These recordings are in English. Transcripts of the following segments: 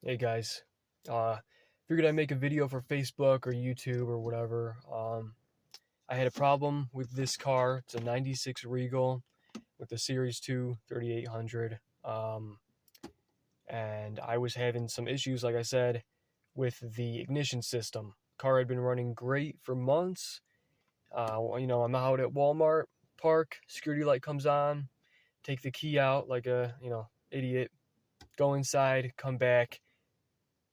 Hey guys, uh, figured I'd make a video for Facebook or YouTube or whatever. I had a problem with this car. It's a 96 Regal with the Series 2 3800. And I was having some issues, like I said, with the ignition system. Car had been running great for months. I'm out at Walmart, park, security light comes on, take the key out like a, idiot, go inside, come back.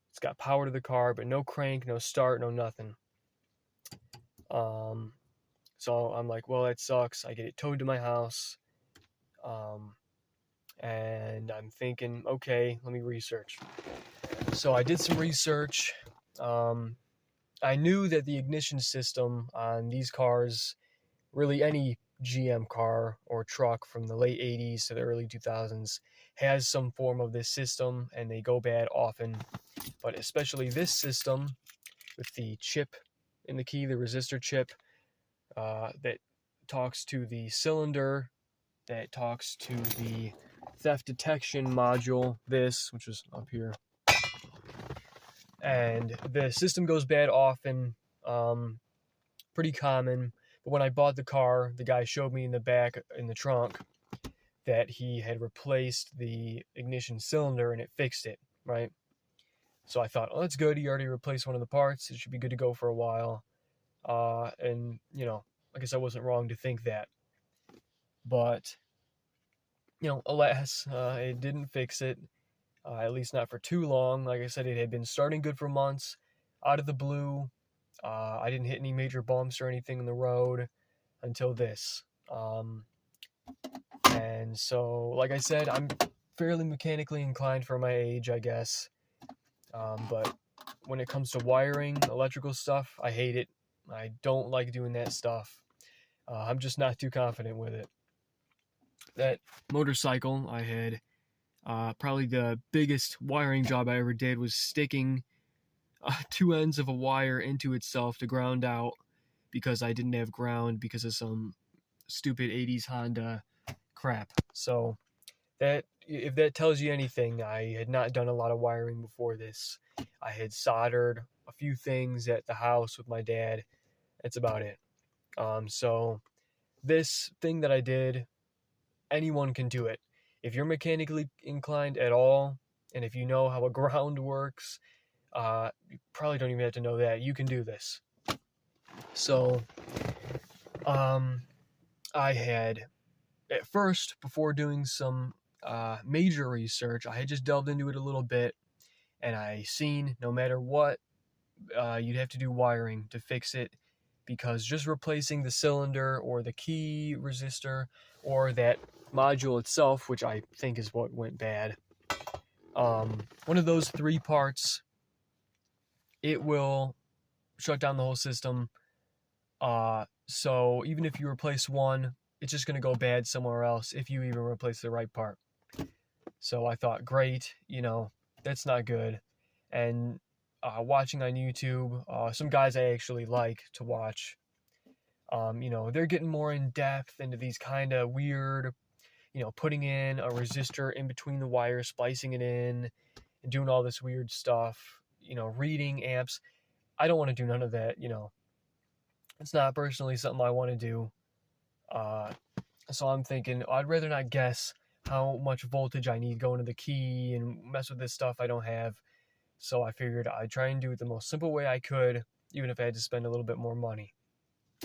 It's got power to the car, but no crank, no start, no nothing. Um, so I'm like, well, that sucks. I get it towed to my house. Um, and I'm thinking, okay, let me research. So I did some research. Um, I knew that the ignition system on these cars, really any GM car or truck from the late 80s to the early 2000s, has some form of this system, and they go bad often. But especially this system with the chip in the key, the resistor chip, that talks to the cylinder, that talks to the theft detection module, which is up here. And the system goes bad often, pretty common. But when I bought the car, the guy showed me in the back, in the trunk, that he had replaced the ignition cylinder and it fixed it, right? So I thought, oh, that's good. He already replaced one of the parts. It should be good to go for a while. And, I guess I wasn't wrong to think that. But, alas, it didn't fix it, at least not for too long. Like I said, it had been starting good for months, out of the blue. I didn't hit any major bumps or anything in the road until this. And so, like I said, I'm fairly mechanically inclined for my age, I guess. But when it comes to wiring, electrical stuff, I hate it. I don't like doing that stuff. I'm just not too confident with it. That motorcycle I had, probably the biggest wiring job I ever did was sticking two ends of a wire into itself to ground out because I didn't have ground because of some stupid 80s Honda crap. So that, if that tells you anything, I had not done a lot of wiring before this. I had soldered a few things at the house with my dad. That's about it. So this thing that I did, anyone can do it. If you're mechanically inclined at all, and if you know how a ground works, you probably don't even have to know that. You can do this. So, I had, at first, before doing some major research, I had just delved into it a little bit, and I seen no matter what, you'd have to do wiring to fix it, because just replacing the cylinder or the key resistor or that module itself, which I think is what went bad, one of those three parts, it will shut down the whole system. So even if you replace one, it's just going to go bad somewhere else if you even replace the right part. So I thought, great, that's not good. And watching on YouTube, some guys I actually like to watch, they're getting more in depth into these kind of weird, putting in a resistor in between the wires, splicing it in, and doing all this weird stuff, reading amps. I don't want to do none of that, It's not personally something I want to do. So I'm thinking, I'd rather not guess how much voltage I need going to the key and mess with this stuff I don't have. So I figured I'd try and do it the most simple way I could, even if I had to spend a little bit more money.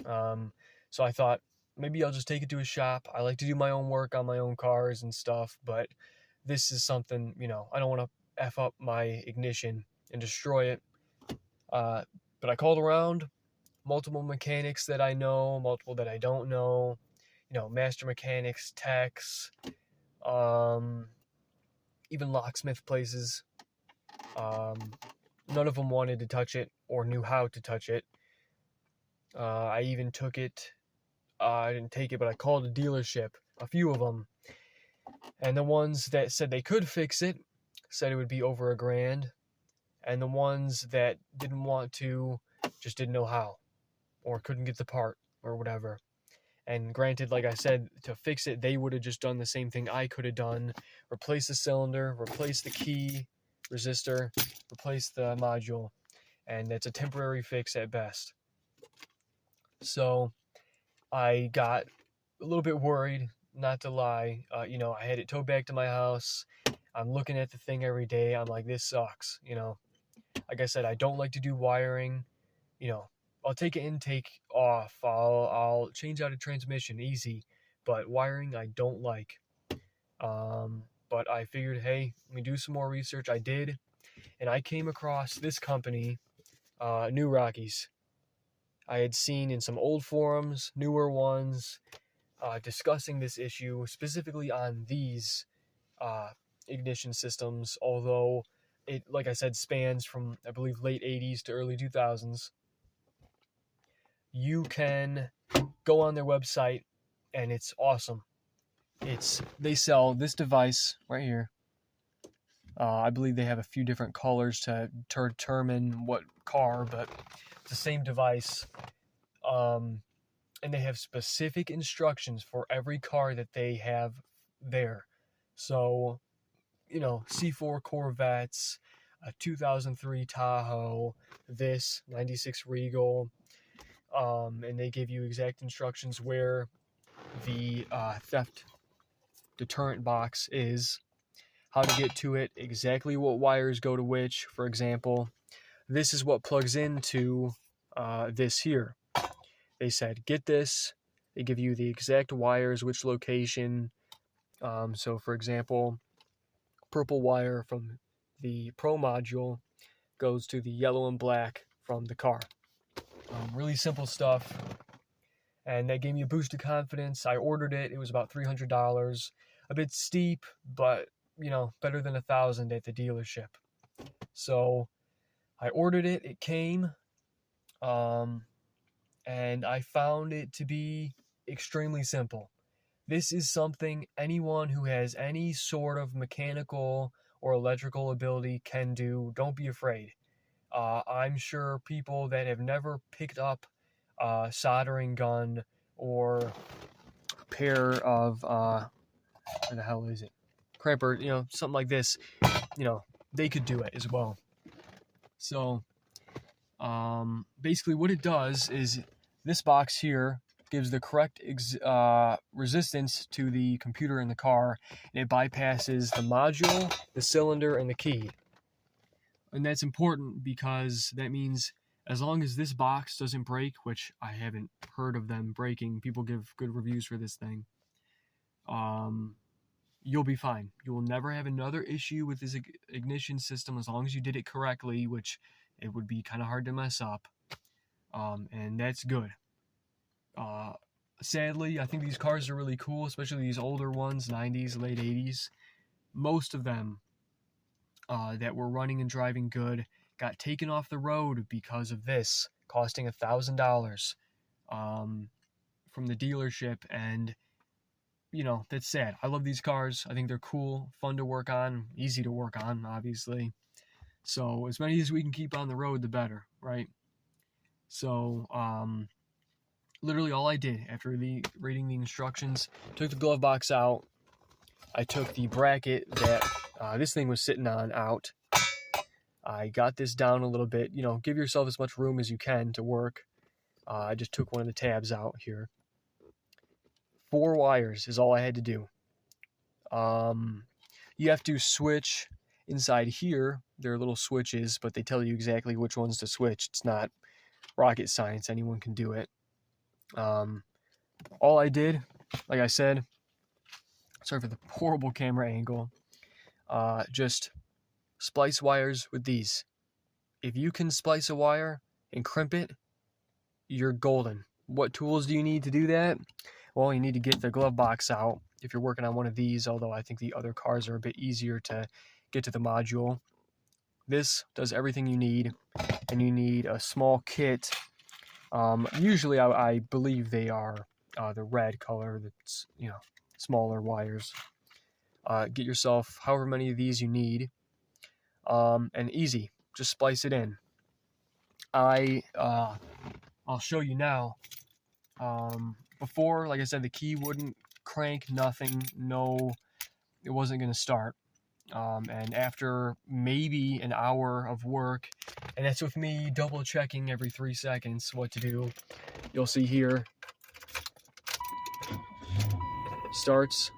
So I thought, maybe I'll just take it to a shop. I like to do my own work on my own cars and stuff, but this is something, I don't want to F up my ignition and destroy it. But I called around, multiple mechanics that I know, multiple that I don't know, master mechanics, techs, even locksmith places. None of them wanted to touch it or knew how to touch it. I even took it, I didn't take it, but I called a dealership, a few of them. And the ones that said they could fix it said it would be over $1,000. And the ones that didn't want to just didn't know how, or couldn't get the part, or whatever. And granted, like I said, to fix it, they would have just done the same thing I could have done. Replace the cylinder, replace the key, resistor, replace the module, and it's a temporary fix at best. So I got a little bit worried, not to lie. I had it towed back to my house. I'm looking at the thing every day. I'm like, this sucks. Like I said, I don't like to do wiring. I'll take an intake off. I'll change out a transmission, easy. But wiring, I don't like. But I figured, hey, let me do some more research. I did, and I came across this company, New Rockies. I had seen in some old forums, newer ones, discussing this issue, specifically on these ignition systems, although it, like I said, spans from, I believe, late 80s to early 2000s. You can go on their website, and it's awesome. They sell this device right here. I believe they have a few different colors to determine what car, but it's the same device. And they have specific instructions for every car that they have there. So, C4 Corvettes, a 2003 Tahoe, this 96 Regal, and they give you exact instructions where the theft deterrent box is, how to get to it, exactly what wires go to which. For example, this is what plugs into this here. They said, get this. They give you the exact wires, which location. So, for example, purple wire from the Pro module goes to the yellow and black from the car. Really simple stuff. And that gave me a boost of confidence. I ordered it. It was about $300. A bit steep, but, better than $1,000 at the dealership. So I ordered it. It came. And I found it to be extremely simple. This is something anyone who has any sort of mechanical or electrical ability can do. Don't be afraid. I'm sure people that have never picked up a soldering gun or a pair of, where the hell is it? Crimper, something like this, they could do it as well. So, basically what it does is this box here gives the correct resistance to the computer in the car, and it bypasses the module, the cylinder, and the key. And that's important because that means as long as this box doesn't break, which I haven't heard of them breaking, people give good reviews for this thing, you'll be fine. You will never have another issue with this ignition system as long as you did it correctly, which it would be kind of hard to mess up. And that's good. Sadly, I think these cars are really cool, especially these older ones, 90s, late 80s. Most of them that were running and driving good got taken off the road because of this, costing $1,000 from the dealership. And, that's sad. I love these cars. I think they're cool, fun to work on, easy to work on, obviously. So as many as we can keep on the road, the better, right? So, literally all I did after reading the instructions, took the glove box out. I took the bracket that this thing was sitting on out. I got this down a little bit. Give yourself as much room as you can to work. I just took one of the tabs out here. 4 wires is all I had to do. You have to switch inside here. There are little switches, but they tell you exactly which ones to switch. It's not rocket science. Anyone can do it. All I did, like I said, sorry for the horrible camera angle, just splice wires with these. If you can splice a wire and crimp it, you're golden. What tools do you need to do that? Well, you need to get the glove box out if you're working on one of these, although I think the other cars are a bit easier to get to the module. This does everything you need, and you need a small kit. Usually I believe they are the red color, that's, smaller wires. Get yourself however many of these you need, and easy, just splice it in. I'll show you now. Before, like I said, the key wouldn't crank, nothing, no, it wasn't going to start. And after maybe an hour of work, and that's with me double checking every 3 seconds what to do, you'll see here, starts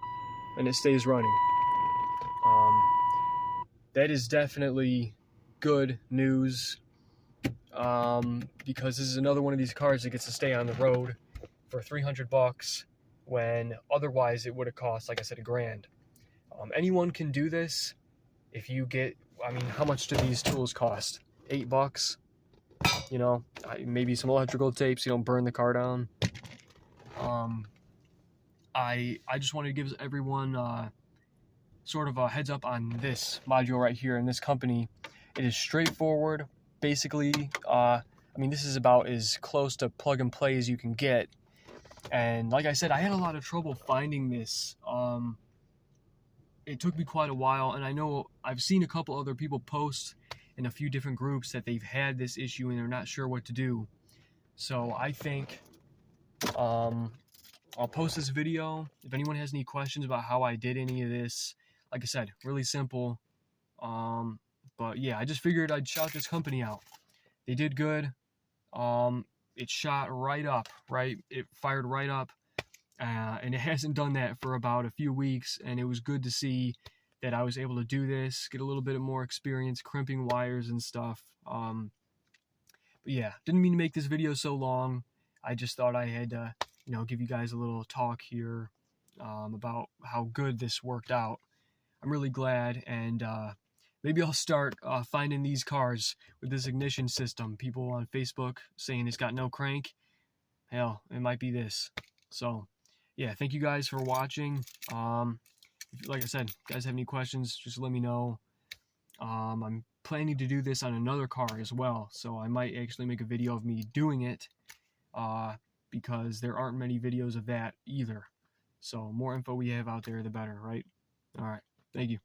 and it stays running. That is definitely good news, because this is another one of these cars that gets to stay on the road for $300 when otherwise it would have cost, like I said, $1,000. Anyone can do this if you get, I mean, how much do these tools cost? $8, you know, maybe some electrical tape so you don't burn the car down. I just wanted to give everyone sort of a heads up on this module right here in this company. It is straightforward. Basically, I mean, this is about as close to plug and play as you can get. And like I said, I had a lot of trouble finding this. It took me quite a while, and I know I've seen a couple other people post in a few different groups that they've had this issue and they're not sure what to do. So I think I'll post this video. If anyone has any questions about how I did any of this, like I said, really simple. But yeah, I just figured I'd shout this company out. They did good. It shot right up, right? It fired right up. And it hasn't done that for about a few weeks, and it was good to see that I was able to do this, get a little bit more experience crimping wires and stuff. But yeah, didn't mean to make this video so long. I just thought I had to, you know, give you guys a little talk here about how good this worked out. I'm really glad, and maybe I'll start finding these cars with this ignition system. People on Facebook saying it's got no crank. Hell, it might be this. So yeah, thank you guys for watching. Like I said, if you guys have any questions, just let me know. I'm planning to do this on another car as well, so I might actually make a video of me doing it, because there aren't many videos of that either. So more info we have out there, the better, right? All right, thank you.